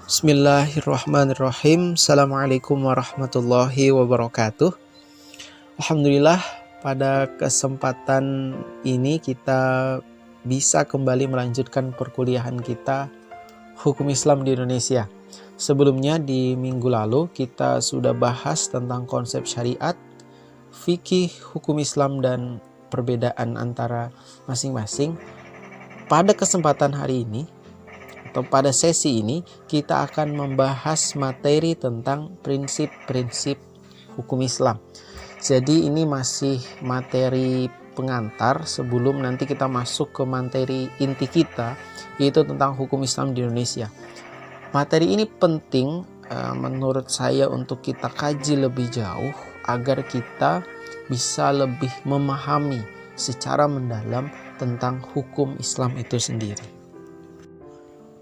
Bismillahirrahmanirrahim. Assalamualaikum warahmatullahi wabarakatuh. Alhamdulillah, pada kesempatan ini kita bisa kembali melanjutkan perkuliahan kita Hukum Islam di Indonesia. Sebelumnya di minggu lalu kita sudah bahas tentang konsep syariat, fikih, hukum Islam dan perbedaan antara masing-masing. Pada kesempatan hari ini atau pada sesi ini kita akan membahas materi tentang prinsip-prinsip hukum Islam. Jadi ini masih materi pengantar sebelum nanti kita masuk ke materi inti kita, yaitu tentang hukum Islam di Indonesia. Materi ini penting menurut saya untuk kita kaji lebih jauh agar kita bisa lebih memahami secara mendalam tentang hukum Islam itu sendiri.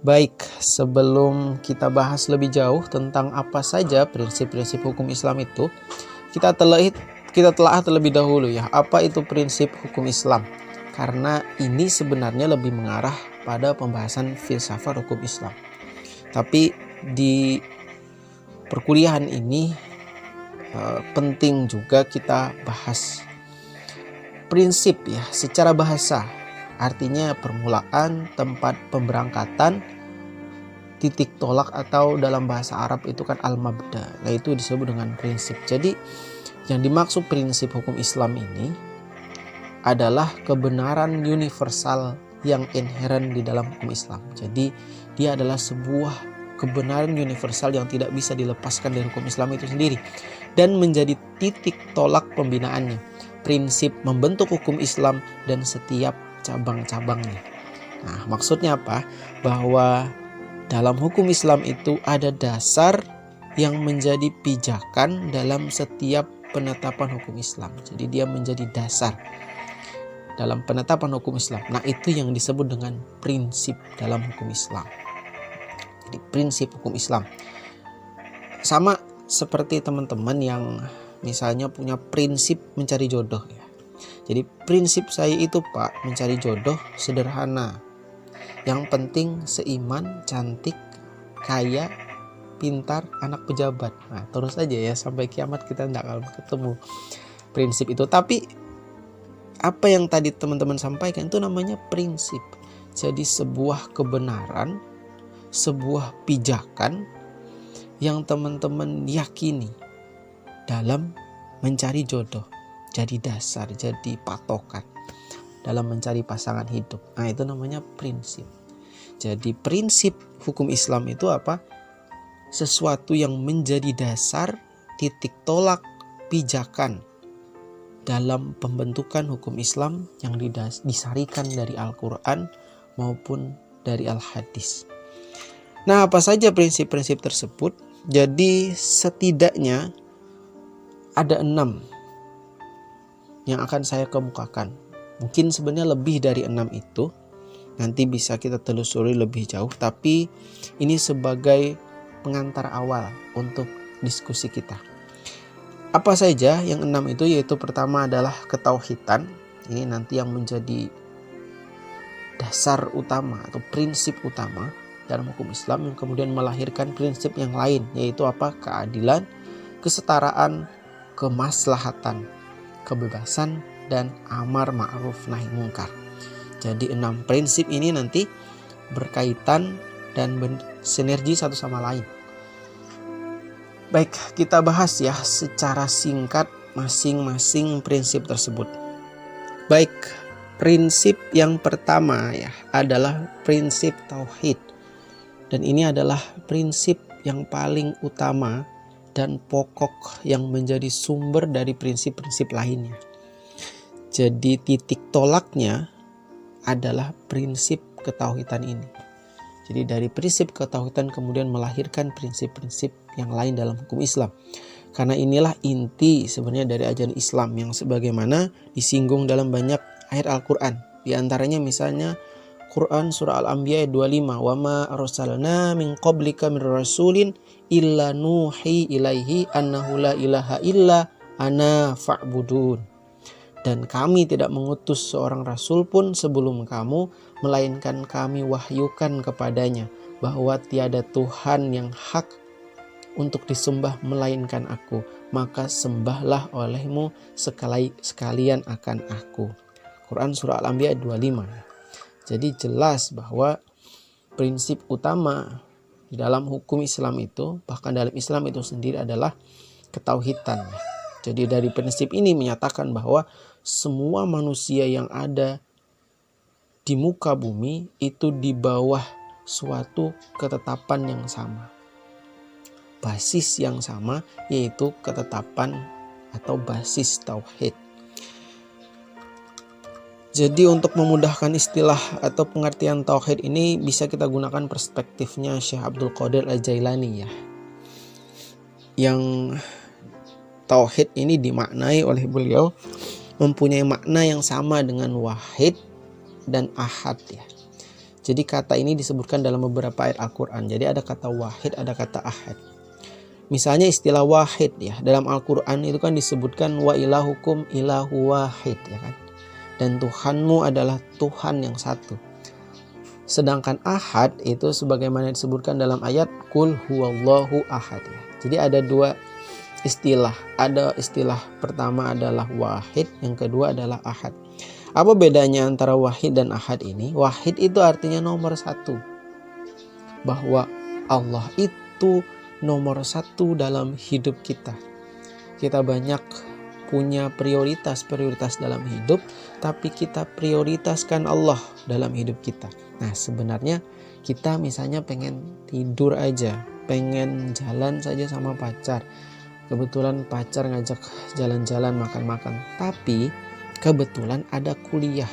Baik, sebelum kita bahas lebih jauh tentang apa saja prinsip-prinsip hukum Islam itu, kita telah terlebih dahulu ya, apa itu prinsip hukum Islam. Karena ini sebenarnya lebih mengarah pada pembahasan filsafat hukum Islam. Tapi di perkuliahan ini penting juga kita bahas prinsip ya secara bahasa. Artinya permulaan, tempat pemberangkatan, titik tolak atau dalam bahasa Arab itu kan al-mabda. Nah itu disebut dengan prinsip. Jadi yang dimaksud prinsip hukum Islam ini adalah kebenaran universal yang inherent di dalam hukum Islam. Jadi dia adalah sebuah kebenaran universal yang tidak bisa dilepaskan dari hukum Islam itu sendiri dan menjadi titik tolak pembinaannya. Prinsip membentuk hukum Islam dan setiap cabang-cabangnya. Nah, maksudnya apa? Bahwa dalam hukum Islam itu ada dasar yang menjadi pijakan dalam setiap penetapan hukum Islam. Jadi dia menjadi dasar dalam penetapan hukum Islam. Nah, itu yang disebut dengan prinsip dalam hukum Islam. Jadi prinsip hukum Islam. Sama seperti teman-teman yang misalnya punya prinsip mencari jodoh ya. Jadi prinsip saya itu Pak, mencari jodoh sederhana. Yang penting seiman, cantik, kaya, pintar, anak pejabat. Nah terus aja ya sampai kiamat kita tidak akan ketemu prinsip itu. Tapi apa yang tadi teman-teman sampaikan itu namanya prinsip. Jadi sebuah kebenaran, sebuah pijakan yang teman-teman yakini dalam mencari jodoh. Jadi dasar, jadi patokan dalam mencari pasangan hidup. Nah itu namanya prinsip. Jadi prinsip hukum Islam itu apa? Sesuatu yang menjadi dasar, titik tolak, pijakan dalam pembentukan hukum Islam yang disarikan dari Al-Quran maupun dari Al-Hadis. Nah apa saja prinsip-prinsip tersebut? Jadi setidaknya ada 6 yang akan saya kemukakan. Mungkin sebenarnya lebih dari 6 itu. Nanti bisa kita telusuri lebih jauh. Tapi ini sebagai pengantar awal untuk diskusi kita. Apa saja yang 6 itu? Yaitu pertama adalah ketauhidan. Ini nanti yang menjadi dasar utama atau prinsip utama dalam hukum Islam. Yang kemudian melahirkan prinsip yang lain. Yaitu apa? Keadilan, kesetaraan, kemaslahatan, kebebasan, dan amar ma'ruf nahi mungkar. Jadi 6 prinsip ini nanti berkaitan dan sinergi satu sama lain. Baik, kita bahas ya secara singkat masing-masing prinsip tersebut. Baik, prinsip yang pertama ya adalah prinsip tauhid. Dan ini adalah prinsip yang paling utama dan pokok yang menjadi sumber dari prinsip-prinsip lainnya. Jadi titik tolaknya adalah prinsip ketauhidan ini. Jadi dari prinsip ketauhidan kemudian melahirkan prinsip-prinsip yang lain dalam hukum Islam. Karena inilah inti sebenarnya dari ajaran Islam yang sebagaimana disinggung dalam banyak ayat Al-Quran. Di antaranya misalnya Quran surah Al-Anbiya ayat 25, wa ma arsalna min qablika min rasulin illa nuhi ilaihi annahu la ilaha illa ana fa'budun. Dan kami tidak mengutus seorang rasul pun sebelum kamu, melainkan kami wahyukan kepadanya bahwa tiada Tuhan yang hak untuk disembah melainkan aku, maka sembahlah olehmu sekalian akan aku. Quran Surah Al-Anbiya 25. Jadi jelas bahwa prinsip utama di dalam hukum Islam itu, bahkan dalam Islam itu sendiri adalah ketauhidan. Jadi dari prinsip ini menyatakan bahwa semua manusia yang ada di muka bumi itu di bawah suatu ketetapan yang sama, basis yang sama, yaitu ketetapan atau basis tauhid. Jadi untuk memudahkan istilah atau pengertian tauhid ini bisa kita gunakan perspektifnya Syekh Abdul Qadir Al-Jailani ya. Yang tauhid ini dimaknai oleh beliau mempunyai makna yang sama dengan wahid dan ahad ya. Jadi kata ini disebutkan dalam beberapa ayat Al-Quran. Jadi ada kata wahid, ada kata ahad. Misalnya istilah wahid ya, dalam Al-Quran itu kan disebutkan wa ilahukum ilahu wahid ya kan. Dan Tuhanmu adalah Tuhan yang satu. Sedangkan ahad itu sebagaimana disebutkan dalam ayat Qul huwallahu ahad ya. Jadi ada dua istilah. Ada istilah pertama adalah wahid, yang kedua adalah ahad. Apa bedanya antara wahid dan ahad ini? Wahid itu artinya nomor satu. Bahwa Allah itu nomor satu dalam hidup kita. Kita banyak punya prioritas dalam hidup, tapi kita prioritaskan Allah dalam hidup kita. Nah sebenarnya kita misalnya pengen tidur aja, pengen jalan saja sama pacar. Kebetulan pacar ngajak jalan-jalan, makan-makan, tapi kebetulan ada kuliah.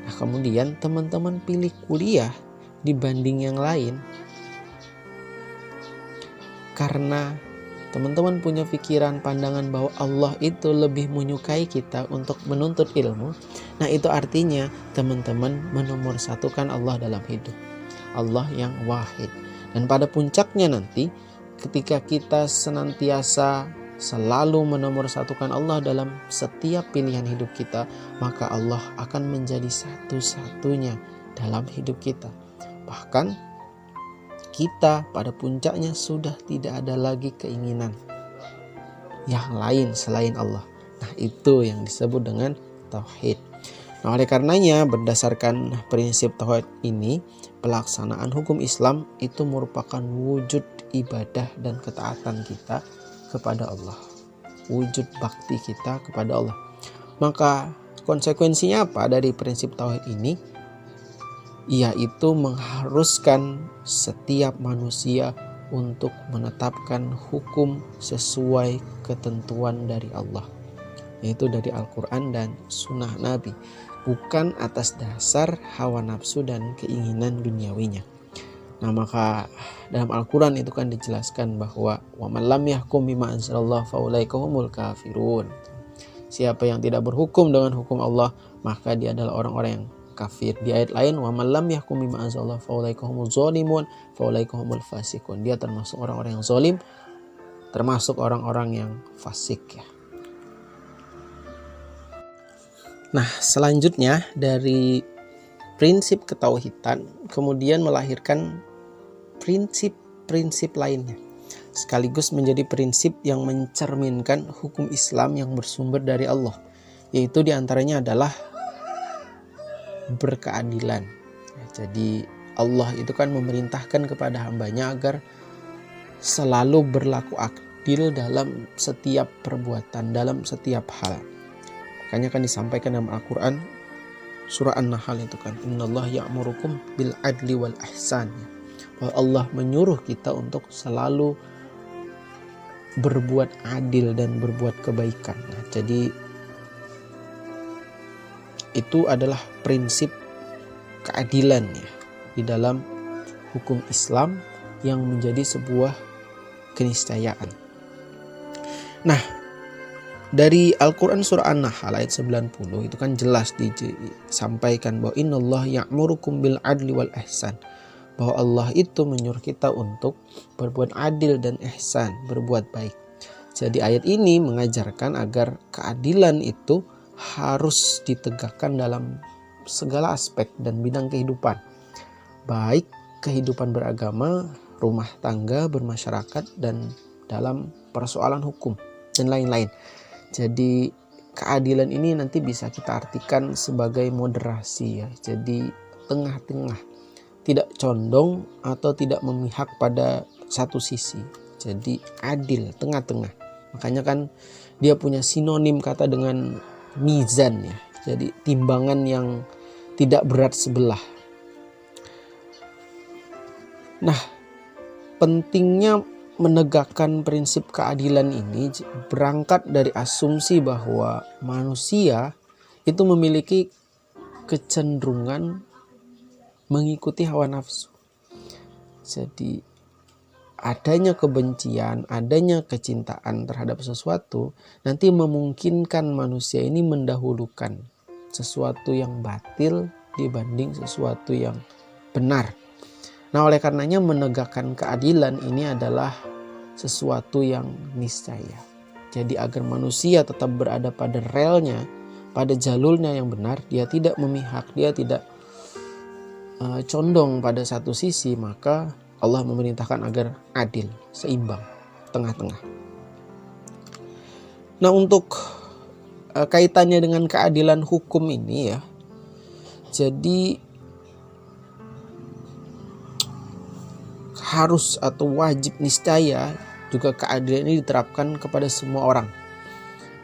Nah kemudian teman-teman pilih kuliah dibanding yang lain karena teman-teman punya pikiran pandangan bahwa Allah itu lebih menyukai kita untuk menuntut ilmu. Nah itu artinya teman-teman menomorsatukan Allah dalam hidup, Allah yang wahid. Dan pada puncaknya nanti ketika kita senantiasa selalu menomorsatukan Allah dalam setiap pilihan hidup kita, maka Allah akan menjadi satu-satunya dalam hidup kita. Bahkan kita pada puncaknya sudah tidak ada lagi keinginan yang lain selain Allah. Nah itu yang disebut dengan tauhid. Nah oleh karenanya berdasarkan prinsip tauhid ini, pelaksanaan hukum Islam itu merupakan wujud ibadah dan ketaatan kita kepada Allah, wujud bakti kita kepada Allah. Maka konsekuensinya apa dari prinsip tauhid ini? Yaitu mengharuskan setiap manusia untuk menetapkan hukum sesuai ketentuan dari Allah, yaitu dari Al-Quran dan Sunnah Nabi, bukan atas dasar hawa nafsu dan keinginan duniawinya. Nah maka dalam Al-Quran itu kan dijelaskan bahwa wa man lam yahkum bima anzalallahu faulaika humul kafirun. Siapa yang tidak berhukum dengan hukum Allah, maka dia adalah orang-orang yang kafir. Di ayat lain wa man lam yahkum bima anzalallahu faulaika humuz zalimun faulaika humul fasiqun. Dia termasuk orang-orang yang zalim, termasuk orang-orang yang fasik ya. Nah selanjutnya dari prinsip ketauhidan kemudian melahirkan prinsip-prinsip lainnya, sekaligus menjadi prinsip yang mencerminkan hukum Islam yang bersumber dari Allah, yaitu diantaranya adalah berkeadilan. Jadi Allah itu kan memerintahkan kepada hambanya agar selalu berlaku adil dalam setiap perbuatan, dalam setiap hal. Makanya kan disampaikan dalam Al-Quran surah An-Nahl itu kan, innallaha ya'murukum bil adli wal ihsan. Bahwa Allah menyuruh kita untuk selalu berbuat adil dan berbuat kebaikan. Nah, jadi itu adalah prinsip keadilan ya di dalam hukum Islam yang menjadi sebuah keniscayaan. Nah, dari Al-Quran surah An-Nahl ayat 90 itu kan jelas disampaikan bahwa innallaha ya'murukum bil adli wal ihsan, bahwa Allah itu menyuruh kita untuk berbuat adil dan ihsan, berbuat baik. Jadi ayat ini mengajarkan agar keadilan itu harus ditegakkan dalam segala aspek dan bidang kehidupan, baik kehidupan beragama, rumah tangga, bermasyarakat, dan dalam persoalan hukum dan lain-lain. Jadi keadilan ini nanti bisa kita artikan sebagai moderasi ya. Jadi tengah-tengah, tidak condong atau tidak memihak pada satu sisi. Jadi adil, tengah-tengah. Makanya kan dia punya sinonim kata dengan mizan ya. Jadi timbangan yang tidak berat sebelah. Nah, pentingnya menegakkan prinsip keadilan ini berangkat dari asumsi bahwa manusia itu memiliki kecenderungan mengikuti hawa nafsu. Jadi adanya kebencian, adanya kecintaan terhadap sesuatu nanti memungkinkan manusia ini mendahulukan sesuatu yang batil dibanding sesuatu yang benar. Nah, oleh karenanya menegakkan keadilan ini adalah sesuatu yang niscaya. Jadi agar manusia tetap berada pada relnya, pada jalurnya yang benar, dia tidak memihak, dia tidak condong pada satu sisi, maka Allah memerintahkan agar adil, seimbang, tengah-tengah. Nah, untuk kaitannya dengan keadilan hukum ini ya, jadi harus atau wajib niscaya juga keadilan ini diterapkan kepada semua orang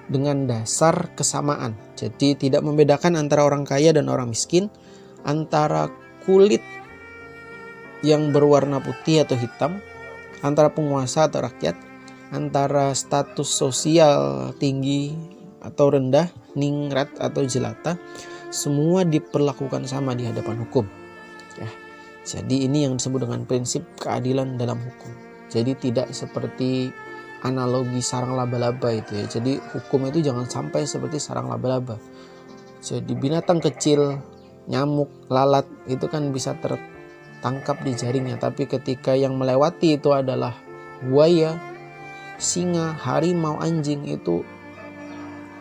dengan dasar kesamaan. Jadi tidak membedakan antara orang kaya dan orang miskin, antara kulit yang berwarna putih atau hitam, antara penguasa atau rakyat, antara status sosial tinggi atau rendah, ningrat atau jelata, semua diperlakukan sama di hadapan hukum. Ya. Jadi ini yang disebut dengan prinsip keadilan dalam hukum. Jadi tidak seperti analogi sarang laba-laba itu ya. Jadi hukum itu jangan sampai seperti sarang laba-laba. Jadi binatang kecil, nyamuk, lalat itu kan bisa tertangkap di jaringnya. Tapi ketika yang melewati itu adalah buaya, singa, harimau, anjing, itu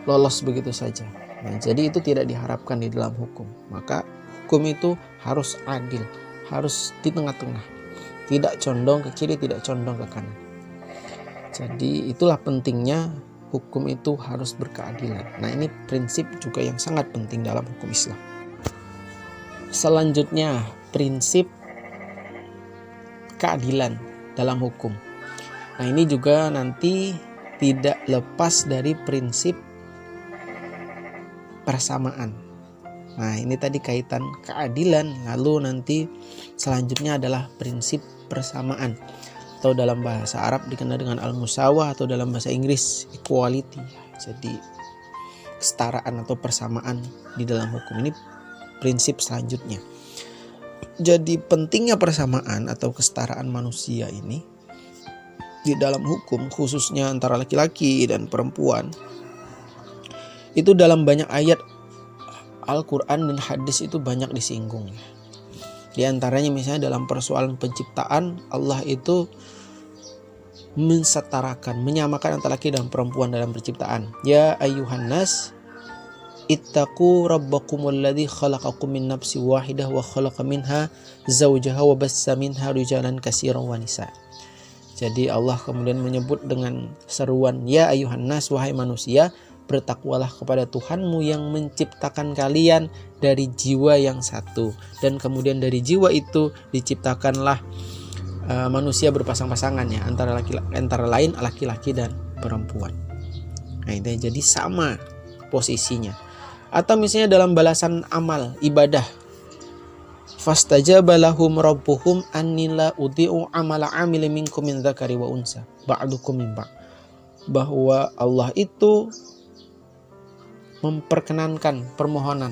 lolos begitu saja. Nah, jadi itu tidak diharapkan di dalam hukum. Maka hukum itu harus adil, harus di tengah-tengah, tidak condong ke kiri, tidak condong ke kanan. Jadi itulah pentingnya hukum itu harus berkeadilan. Nah, ini prinsip juga yang sangat penting dalam hukum Islam. Selanjutnya, prinsip keadilan dalam hukum. Nah, ini juga nanti tidak lepas dari prinsip persamaan. Nah, ini tadi kaitan keadilan, lalu nanti selanjutnya adalah prinsip persamaan, atau dalam bahasa Arab dikenal dengan al-musawah, atau dalam bahasa Inggris equality. Jadi kesetaraan atau persamaan di dalam hukum ini prinsip selanjutnya. Jadi pentingnya persamaan atau kesetaraan manusia ini di dalam hukum, khususnya antara laki-laki dan perempuan, itu dalam banyak ayat Al-Quran dan hadis itu banyak disinggung. Di antaranya misalnya dalam persoalan penciptaan, Allah itu mensetarakan, menyamakan antara laki dan perempuan dalam penciptaan. Ya ayyuhan nas ittaqu rabbakumul ladzi khalaqakum min nafsin wahidah wa khalaqa minha zawjaha wa bassa minha rijalan katsiran wa nisa. Jadi Allah kemudian menyebut dengan seruan, ya ayyuhan nas, wahai manusia, bertakwalah kepada Tuhanmu yang menciptakan kalian dari jiwa yang satu, dan kemudian dari jiwa itu diciptakanlah manusia berpasang-pasangan ya, antara lain laki-laki dan perempuan. Nah, itu jadi sama posisinya. Atau misalnya dalam balasan amal ibadah, fastajaba lahum rabbuhum anni la udhi'u amala 'amilin minkum min dzakari wa unsa ba'dukum min ba'd, bahwa Allah itu memperkenankan permohonan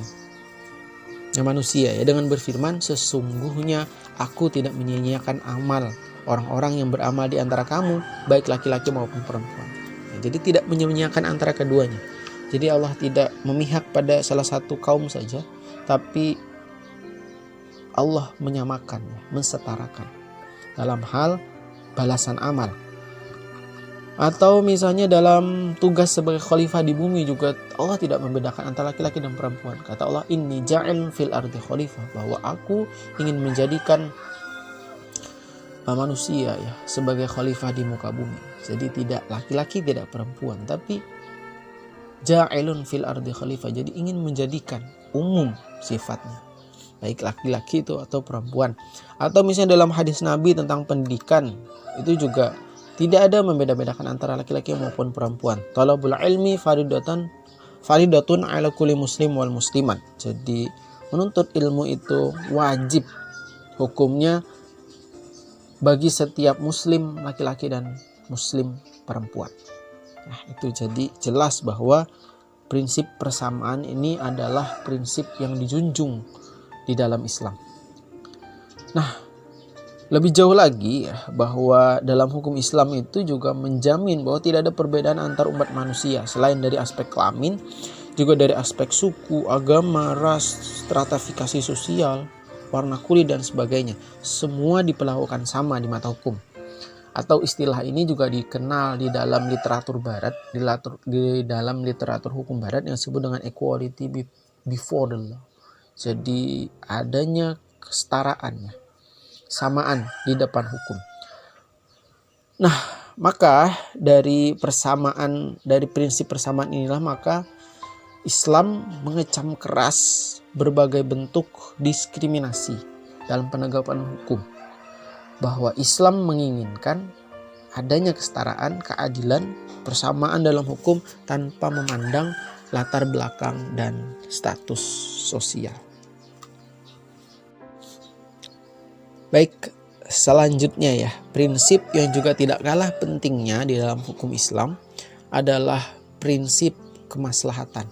manusia ya dengan berfirman, sesungguhnya aku tidak menyia-nyiakan amal orang-orang yang beramal di antara kamu, baik laki-laki maupun perempuan. Jadi tidak menyia-nyiakan antara keduanya. Jadi Allah tidak memihak pada salah satu kaum saja, tapi Allah menyamakan, mensetarakan dalam hal balasan amal. Atau misalnya dalam tugas sebagai khalifah di bumi juga Allah tidak membedakan antara laki-laki dan perempuan. Kata Allah, inni ja'il fil ardi khalifah, bahwa aku ingin menjadikan manusia ya sebagai khalifah di muka bumi. Jadi tidak laki-laki, tidak perempuan, tapi ja'ilun fil ardi khalifah. Jadi ingin menjadikan umum sifatnya, baik laki-laki itu atau perempuan. Atau misalnya dalam hadis Nabi tentang pendidikan, itu juga tidak ada membeda-bedakan antara laki-laki maupun perempuan. Talabul ilmi faridatun ala kulli muslim wal muslimat. Jadi menuntut ilmu itu wajib hukumnya bagi setiap muslim laki-laki dan muslim perempuan. Nah, itu jadi jelas bahwa prinsip persamaan ini adalah prinsip yang dijunjung di dalam Islam. Nah, lebih jauh lagi ya, bahwa dalam hukum Islam itu juga menjamin bahwa tidak ada perbedaan antar umat manusia selain dari aspek kelamin, juga dari aspek suku, agama, ras, stratifikasi sosial, warna kulit dan sebagainya. Semua diperlakukan sama di mata hukum. Atau istilah ini juga dikenal di dalam literatur barat, di dalam literatur hukum barat yang disebut dengan equality before the law. Jadi adanya kesetaraan, samaan di depan hukum. Nah, maka dari prinsip persamaan inilah maka Islam mengecam keras berbagai bentuk diskriminasi dalam penegakan hukum. Bahwa Islam menginginkan adanya kesetaraan, keadilan, persamaan dalam hukum tanpa memandang latar belakang dan status sosial. Baik, selanjutnya ya, prinsip yang juga tidak kalah pentingnya di dalam hukum Islam adalah prinsip kemaslahatan.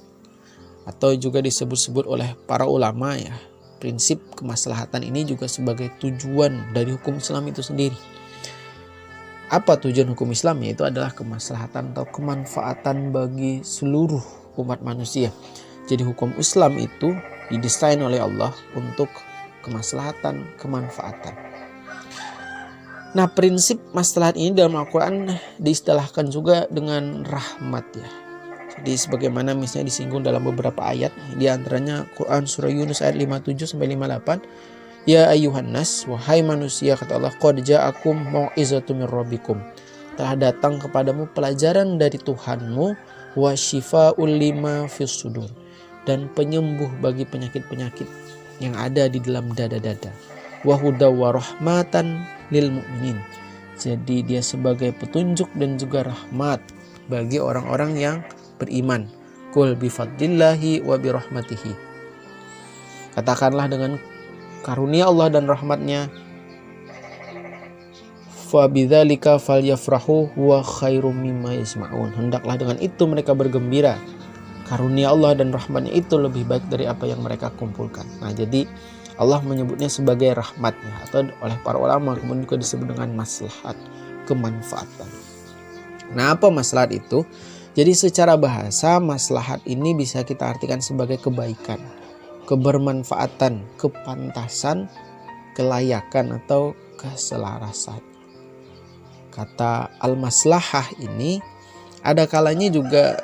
Atau juga disebut-sebut oleh para ulama ya, prinsip kemaslahatan ini juga sebagai tujuan dari hukum Islam itu sendiri. Apa tujuan hukum Islam? Yaitu adalah kemaslahatan atau kemanfaatan bagi seluruh umat manusia. Jadi hukum Islam itu didesain oleh Allah untuk kemaslahatan, kemanfaatan. Nah, prinsip maslahat ini dalam Al-Quran diistilahkan juga dengan rahmat ya. Jadi sebagaimana misalnya disinggung dalam beberapa ayat, di antaranya Quran surah Yunus ayat 57 sampai 58, ya ayyuhan nas, wahai manusia, kata Allah, qad ja'akum mau'izatun mir rabbikum, telah datang kepadamu pelajaran dari Tuhanmu, wa syifa'ul lima fis sudur, dan penyembuh bagi penyakit-penyakit yang ada di dalam dada-dada, wa hudaw wa rahmatan lil mu'minin, jadi dia sebagai petunjuk dan juga rahmat bagi orang-orang yang beriman. Qul bifadlillahi wa birahmatihi, katakanlah dengan karunia Allah dan rahmatnya, fa bidzalika falyafrahu wa khairum mimma yasma'un, hendaklah dengan itu mereka bergembira, karunia Allah dan rahmatnya itu lebih baik dari apa yang mereka kumpulkan. Nah, jadi Allah menyebutnya sebagai rahmatnya, atau oleh para ulama kemudian juga disebut dengan maslahat, kemanfaatan. Nah, apa maslahat itu? Jadi secara bahasa maslahat ini bisa kita artikan sebagai kebaikan, kebermanfaatan, kepantasan, kelayakan atau keselarasan. Kata al-maslahah ini ada kalanya juga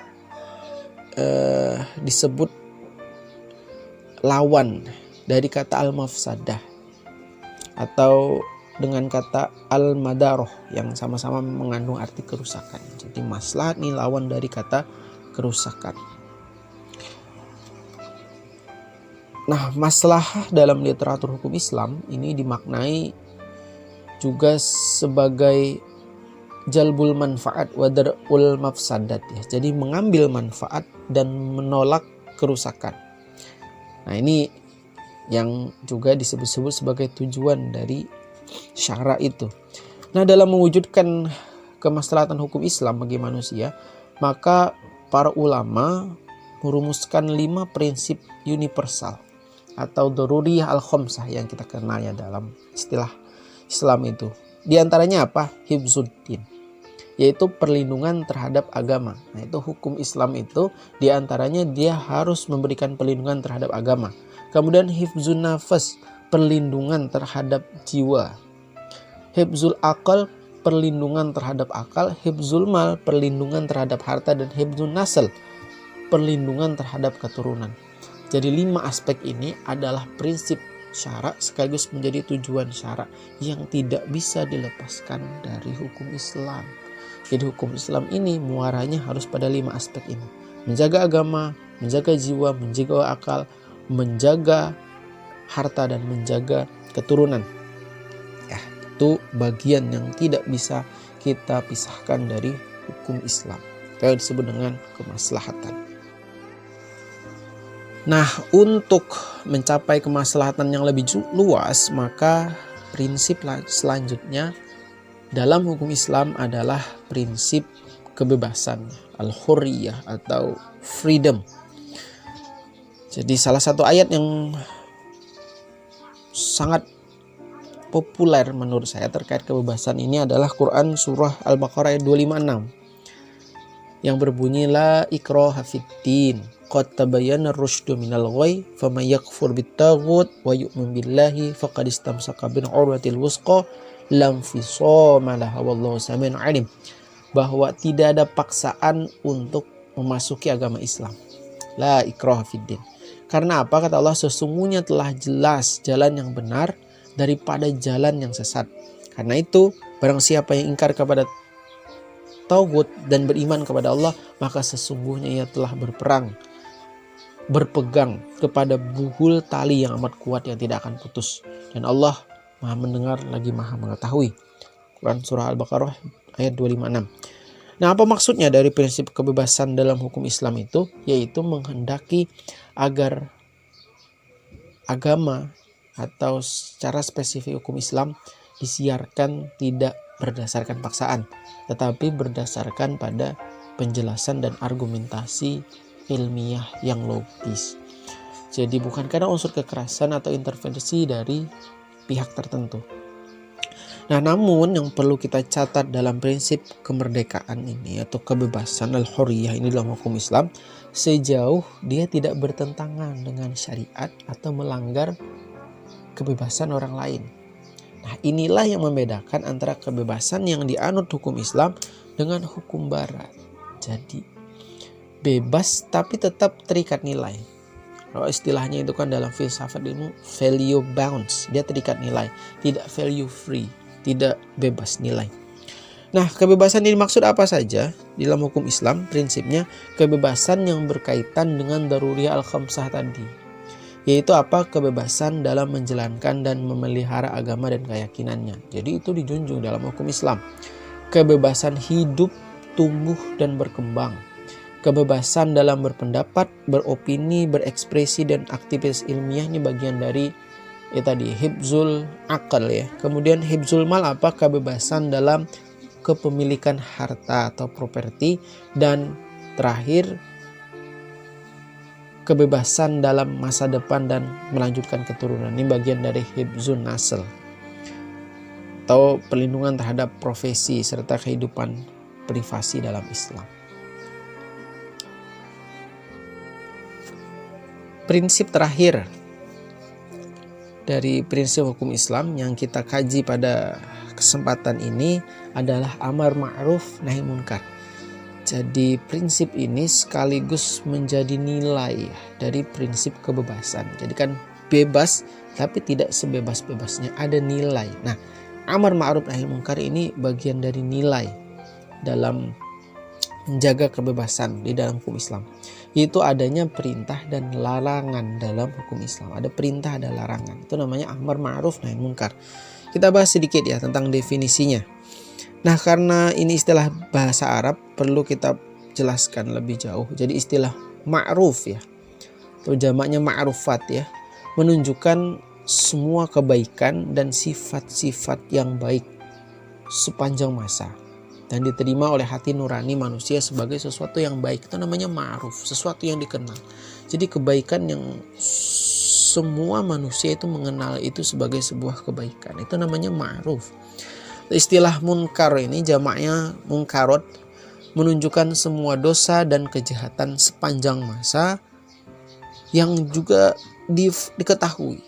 disebut lawan dari kata al-mafsadah, atau dengan kata al-madaroh yang sama-sama mengandung arti kerusakan. Jadi maslahat ini lawan dari kata kerusakan. Nah, maslahah dalam literatur hukum Islam ini dimaknai juga sebagai jalbul manfaat wa dar'ul mafsadat ya. Jadi mengambil manfaat dan menolak kerusakan. Nah, ini yang juga disebut-sebut sebagai tujuan dari syara itu. Nah, dalam mewujudkan kemaslahatan hukum Islam bagi manusia, maka para ulama merumuskan 5 prinsip universal atau daruriyah al-khamsah yang kita kenal ya dalam istilah Islam itu. Di antaranya apa? Hifzuddin, yaitu perlindungan terhadap agama. Nah, itu hukum Islam itu di antaranya dia harus memberikan perlindungan terhadap agama. Kemudian hifzun nafas, perlindungan terhadap jiwa. Hifzul akal, perlindungan terhadap akal. Hifzul mal, perlindungan terhadap harta. Dan hifzun nasl, perlindungan terhadap keturunan. Jadi 5 aspek ini adalah prinsip syarak sekaligus menjadi tujuan syarak yang tidak bisa dilepaskan dari hukum Islam. Jadi hukum Islam ini muaranya harus pada 5 aspek ini. Menjaga agama, menjaga jiwa, menjaga akal, menjaga harta, dan menjaga keturunan. Ya, itu bagian yang tidak bisa kita pisahkan dari hukum Islam. Itu yang disebut dengan kemaslahatan. Nah, untuk mencapai kemaslahatan yang lebih luas, maka prinsip selanjutnya dalam hukum Islam adalah prinsip kebebasan, al-hurriyah atau freedom. Jadi salah satu ayat yang sangat populer menurut saya terkait kebebasan ini adalah Quran surah Al-Baqarah ayat 256 yang berbunyi la ikraha fiddin qad tabayyana ar-rusydu minal ghayy faman yakfur bittaghut wa yu'min billahi faqad istamsaka bil urwatil wusqa lam fisama laha wallahu samiun alim. Bahwa tidak ada paksaan untuk memasuki agama Islam. La ikraha fiddin. Karena apa? Kata Allah, sesungguhnya telah jelas jalan yang benar daripada jalan yang sesat. Karena itu, barang siapa yang ingkar kepada tauhid dan beriman kepada Allah, maka sesungguhnya ia telah berpegang kepada buhul tali yang amat kuat yang tidak akan putus. Dan Allah Maha mendengar lagi Maha mengetahui. Quran surah Al-Baqarah ayat 256. Nah, apa maksudnya dari prinsip kebebasan dalam hukum Islam itu? Yaitu menghendaki agar agama atau secara spesifik hukum Islam disiarkan tidak berdasarkan paksaan, tetapi berdasarkan pada penjelasan dan argumentasi ilmiah yang logis. Jadi bukan karena unsur kekerasan atau intervensi dari pihak tertentu. Nah, namun yang perlu kita catat dalam prinsip kemerdekaan ini atau kebebasan al-hurriyah ini dalam hukum Islam, sejauh dia tidak bertentangan dengan syariat atau melanggar kebebasan orang lain. Nah, inilah yang membedakan antara kebebasan yang dianut hukum Islam dengan hukum barat. Jadi bebas tapi tetap terikat nilai. Kalau istilahnya itu kan dalam filsafat ilmu value bounds, dia terikat nilai, tidak value free, tidak bebas nilai. Nah, kebebasan ini dimaksud apa saja? Dalam hukum Islam prinsipnya kebebasan yang berkaitan dengan daruriyah al-khamsah tadi. Yaitu apa? Kebebasan dalam menjalankan dan memelihara agama dan keyakinannya. Jadi itu dijunjung dalam hukum Islam. Kebebasan hidup, tumbuh, dan berkembang. Kebebasan dalam berpendapat, beropini, berekspresi, dan aktivitas ilmiah ini bagian dari tadi hibzul akal ya. Kemudian hibzul mal apa? Kebebasan dalam kepemilikan harta atau properti. Dan terakhir kebebasan dalam masa depan dan melanjutkan keturunan. Ini bagian dari hibzun nasl atau perlindungan terhadap profesi serta kehidupan privasi dalam Islam. Prinsip terakhir dari prinsip hukum Islam yang kita kaji pada kesempatan ini adalah amar ma'ruf nahi munkar. Jadi prinsip ini sekaligus menjadi nilai dari prinsip kebebasan. Jadi kan bebas tapi tidak sebebas-bebasnya, ada nilai. Nah, amar ma'ruf nahi munkar ini bagian dari nilai dalam menjaga kebebasan di dalam hukum Islam. Itu adanya perintah dan larangan dalam hukum Islam. Ada perintah, ada larangan. Itu namanya amar ma'ruf nahi munkar. Kita bahas sedikit ya tentang definisinya. Nah, karena ini istilah bahasa Arab, perlu kita jelaskan lebih jauh. Jadi istilah ma'ruf ya, atau jamaknya ma'rufat ya, menunjukkan semua kebaikan dan sifat-sifat yang baik sepanjang masa dan diterima oleh hati nurani manusia sebagai sesuatu yang baik. Itu namanya ma'ruf, sesuatu yang dikenal. Jadi kebaikan yang semua manusia itu mengenal itu sebagai sebuah kebaikan, itu namanya ma'ruf. Istilah munkar ini jamaknya munkarot, menunjukkan semua dosa dan kejahatan sepanjang masa yang juga diketahui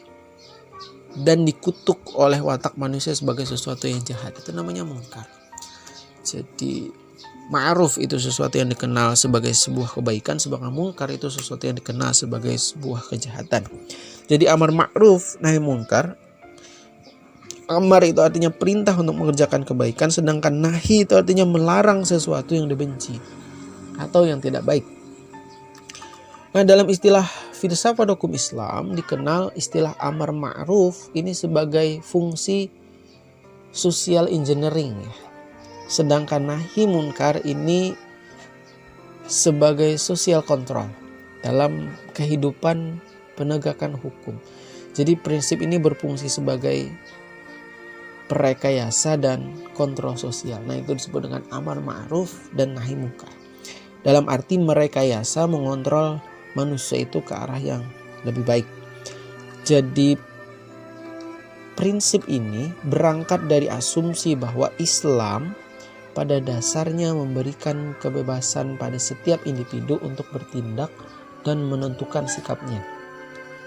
dan dikutuk oleh watak manusia sebagai sesuatu yang jahat. Itu namanya munkar. Jadi ma'ruf itu sesuatu yang dikenal sebagai sebuah kebaikan, sedangkan munkar itu sesuatu yang dikenal sebagai sebuah kejahatan. Jadi amar ma'ruf nahi munkar, amar itu artinya perintah untuk mengerjakan kebaikan, sedangkan nahi itu artinya melarang sesuatu yang dibenci atau yang tidak baik. Nah, dalam istilah filsafat hukum Islam dikenal istilah amar ma'ruf ini sebagai fungsi social engineering ya. Sedangkan nahi munkar ini sebagai social control dalam kehidupan penegakan hukum. Jadi prinsip ini berfungsi sebagai perekayasa dan kontrol sosial. Nah, itu disebut dengan amar ma'ruf dan nahi munkar. Dalam arti merekayasa, mengontrol manusia itu ke arah yang lebih baik. Jadi prinsip ini berangkat dari asumsi bahwa Islam pada dasarnya memberikan kebebasan pada setiap individu untuk bertindak dan menentukan sikapnya.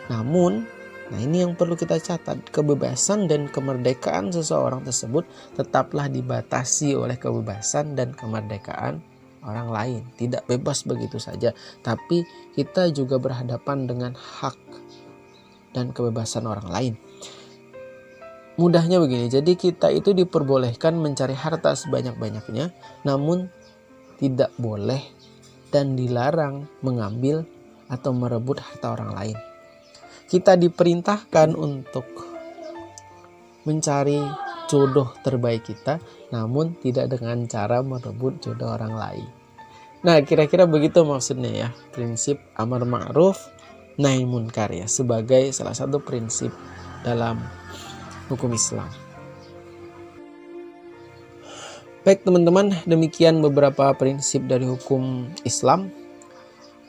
Namun, nah ini yang perlu kita catat, kebebasan dan kemerdekaan seseorang tersebut tetaplah dibatasi oleh kebebasan dan kemerdekaan orang lain. Tidak bebas begitu saja, tapi kita juga berhadapan dengan hak dan kebebasan orang lain. Mudahnya begini, jadi kita itu diperbolehkan mencari harta sebanyak-banyaknya, namun tidak boleh dan dilarang mengambil atau merebut harta orang lain. Kita diperintahkan untuk mencari jodoh terbaik kita, namun tidak dengan cara merebut jodoh orang lain. Nah, kira-kira begitu maksudnya ya, prinsip amar ma'ruf nahi munkar ya, sebagai salah satu prinsip dalam hukum Islam. Baik teman-teman, demikian beberapa prinsip dari hukum Islam.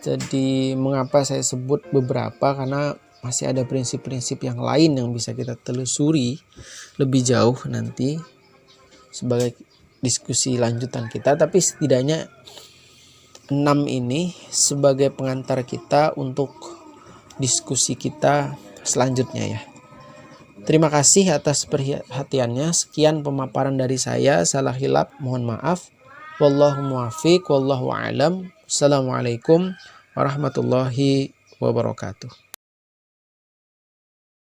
Jadi mengapa saya sebut beberapa, karena masih ada prinsip-prinsip yang lain yang bisa kita telusuri lebih jauh nanti sebagai diskusi lanjutan kita. Tapi setidaknya 6 ini sebagai pengantar kita untuk diskusi kita selanjutnya ya. Terima kasih atas perhatiannya. Sekian pemaparan dari saya. Salah hilap mohon maaf. Wallahu muwaffiq, wallahu a'lam. Assalamualaikum warahmatullahi wabarakatuh.